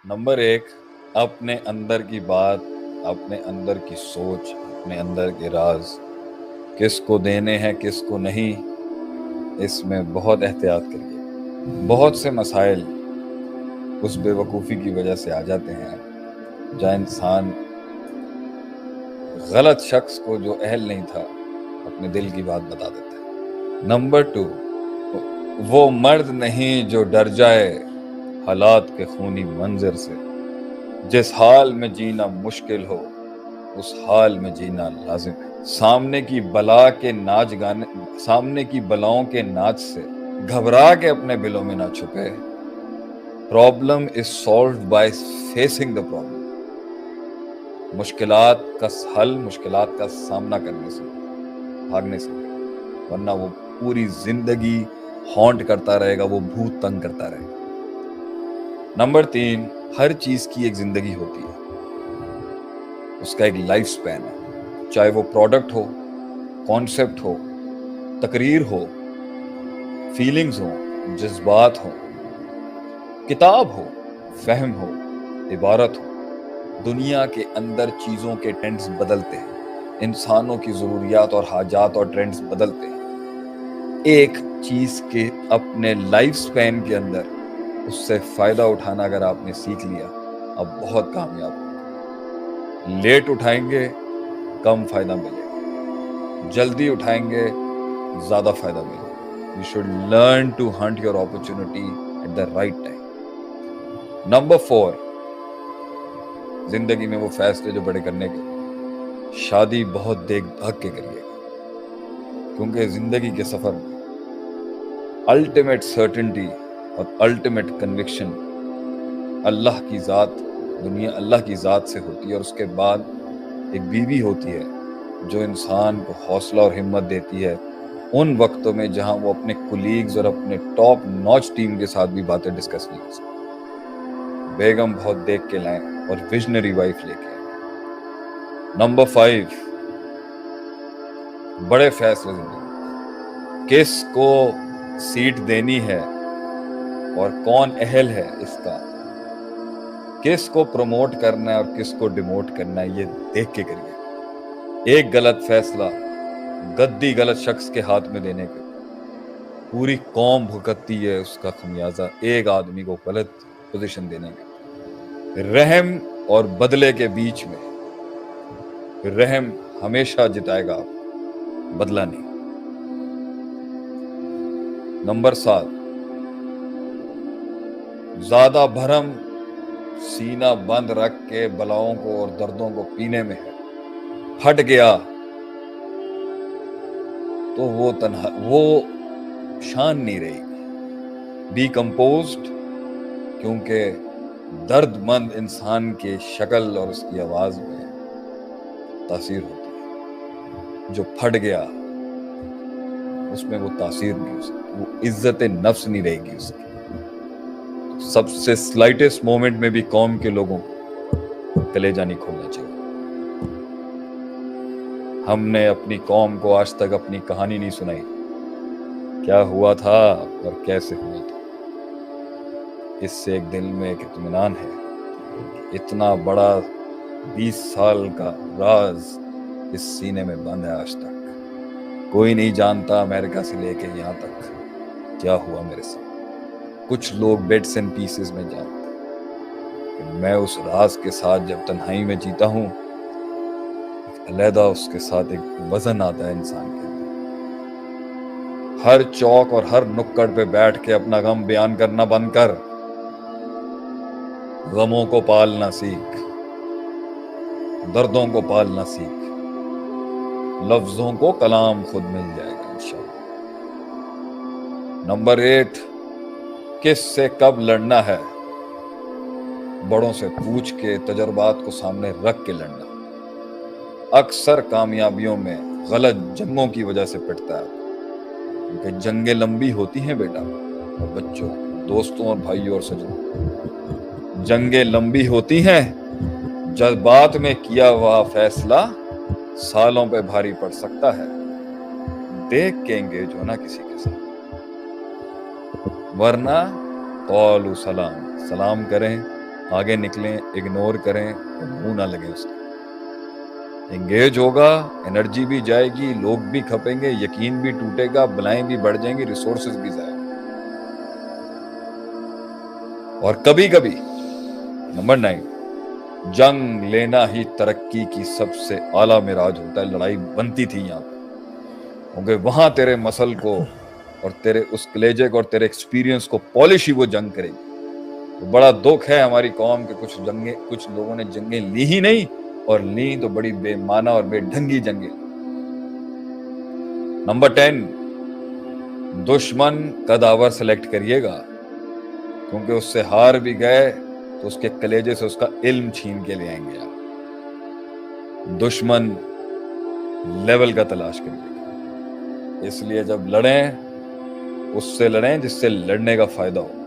Number 1, अपने अंदर की बात, अपने अंदर की सोच, अपने अंदर के राज किसको देने हैं किसको नहीं, इसमें बहुत एहतियात करिए। बहुत से मसाइल उस बेवकूफ़ी की वजह से आ जाते हैं जहाँ इंसान गलत शख्स को जो अहल नहीं था अपने दिल की बात बता देता है। नंबर 2, वो मर्द नहीं जो डर जाए हालात के खूनी मंजर से। जिस हाल में जीना मुश्किल हो उस हाल में जीना लाजिम है। सामने की बलाओं के नाच से घबरा के अपने बिलों में ना छुपे। Problem is solved by facing the problem. मुश्किलात का हल मुश्किलात का सामना करने से, भागने से, वरना वो पूरी जिंदगी हॉन्ट करता रहेगा, वो भूत तंग करता रहेगा। नंबर 3, हर चीज की एक जिंदगी होती है, उसका एक लाइफ स्पैन है। चाहे वो प्रोडक्ट हो, कॉन्सेप्ट हो, तकरीर हो, फीलिंग्स हो, जज्बात हो, किताब हो, फहम हो, इबारत हो। दुनिया के अंदर चीज़ों के ट्रेंड्स बदलते हैं, इंसानों की ज़रूरियात और हाजात और ट्रेंड्स बदलते हैं। एक चीज़ के अपने लाइफ स्पैन के अंदर उससे फ़ायदा उठाना अगर आपने सीख लिया, अब बहुत कामयाब होंगे। लेट उठाएंगे कम फ़ायदा मिलेगा, जल्दी उठाएंगे ज़्यादा फ़ायदा मिलेगा। You should learn to hunt your opportunity at the right time. Number 4, जिंदगी में वो फैसले जो बड़े करने के, शादी बहुत देख भाग के करिएगा, क्योंकि जिंदगी के सफर में अल्टीमेट सर्टेनिटी और अल्टीमेट कन्विक्शन अल्लाह की ज़ात से होती है। और उसके बाद एक बीवी होती है जो इंसान को हौसला और हिम्मत देती है उन वक्तों में जहां वो अपने कुलीग्स और अपने टॉप नॉच टीम के साथ भी बातें डिस्कस नहीं कर सकते। बेगम बहुत देख के लाएं और विजनरी वाइफ लेके आए। नंबर 5, बड़े फैसले जिंदगी, किस को सीट देनी है और कौन अहल है इसका, किस को प्रमोट करना है और किस को डिमोट करना है, ये देख के करिए। एक गलत फैसला गद्दी गलत शख्स के हाथ में देने के पूरी कौम भुगतती है उसका खमियाजा एक आदमी को गलत पोजीशन देने का। रहम और बदले के बीच में रहम हमेशा जिताएगा आपको, बदला नहीं। नंबर 7, ज्यादा भरम सीना बंद रख के बलाओं को और दर्दों को पीने में है। हट गया तो वो शान नहीं रहेगी। बी कंपोज्ड, क्योंकि दर्दमंद इंसान के शक्ल और उसकी आवाज में तासीर होती है। जो फट गया उसमें वो तासीर नहीं हो सकती, वो इज्जत नफ्स नहीं रहेगी उसकी। सबसे स्लाइटेस्ट मोमेंट में भी कौम के लोगों को कलेजा नहीं खोलना चाहिए। हमने अपनी कौम को आज तक अपनी कहानी नहीं सुनाई, क्या हुआ था और कैसे हुआ था। इससे एक दिल में एक इत्मीनान है, इतना बड़ा 20 साल का राज इस सीने में बंद है। आज तक कोई नहीं जानता अमेरिका से लेके यहाँ तक क्या हुआ मेरे साथ। कुछ लोग बिट्स एंड पीसेस में जानते हैं। मैं उस राज के साथ जब तन्हाई में जीता हूँ, अलहदा उसके साथ एक वजन आता है इंसान के अंदर। हर चौक और हर नुक्कड़ पे बैठ के अपना गम बयान करना बंद कर, गमों को पालना सीख, दर्दों को पालना सीख। लफ्जों को कलाम खुद मिल जाएगा इंशाअल्लाह। नंबर 8, किस से कब लड़ना है, बड़ों से पूछ के तजर्बात को सामने रख के लड़ना। अक्सर कामयाबियों में गलत जंगों की वजह से पिटता है, क्योंकि जंगें लंबी होती हैं बेटा और बच्चों, दोस्तों और भाइयों और सजनों, जंगें लंबी होती हैं। जज्बात में किया हुआ फैसला सालों पे भारी पड़ सकता है। देख के एंगेज होना किसी के साथ, वरना कौलु सलाम, सलाम करें آگے نکلیں, اگنور کریں اور منہ نہ لگے اس کا. انگیج ہوگا, انرجی بھی جائے گی, لوگ بھی کھپیں گے, یقین بھی ٹوٹے گا, بلائیں بھی بڑھ جائیں گی, ریسورسز بھی ضائع. اور کبھی کبھی نمبر 9, جنگ لینا ہی ترقی کی سب سے اعلیٰ معراج ہوتا ہے. لڑائی بنتی تھی یہاں پہ, کیونکہ وہاں تیرے مسل کو اور تیرے اس کلیجے کو اور تیرے ایکسپیرینس کو پالش ہی وہ جنگ کرے گی. تو بڑا دکھ ہے ہماری قوم کے کچھ لوگوں نے جنگیں لی ہی نہیں, اور لیں تو بڑی بے معنی اور بے ڈھنگی جنگیں. نمبر 10, دشمن قداور سلیکٹ کریے گا, کیونکہ اس سے ہار بھی گئے تو اس کے کلیجے سے اس کا علم چھین کے لے آئیں گے. دشمن لیول کا تلاش کریے گا, اس لیے جب لڑیں اس سے لڑیں جس سے لڑنے کا فائدہ ہو.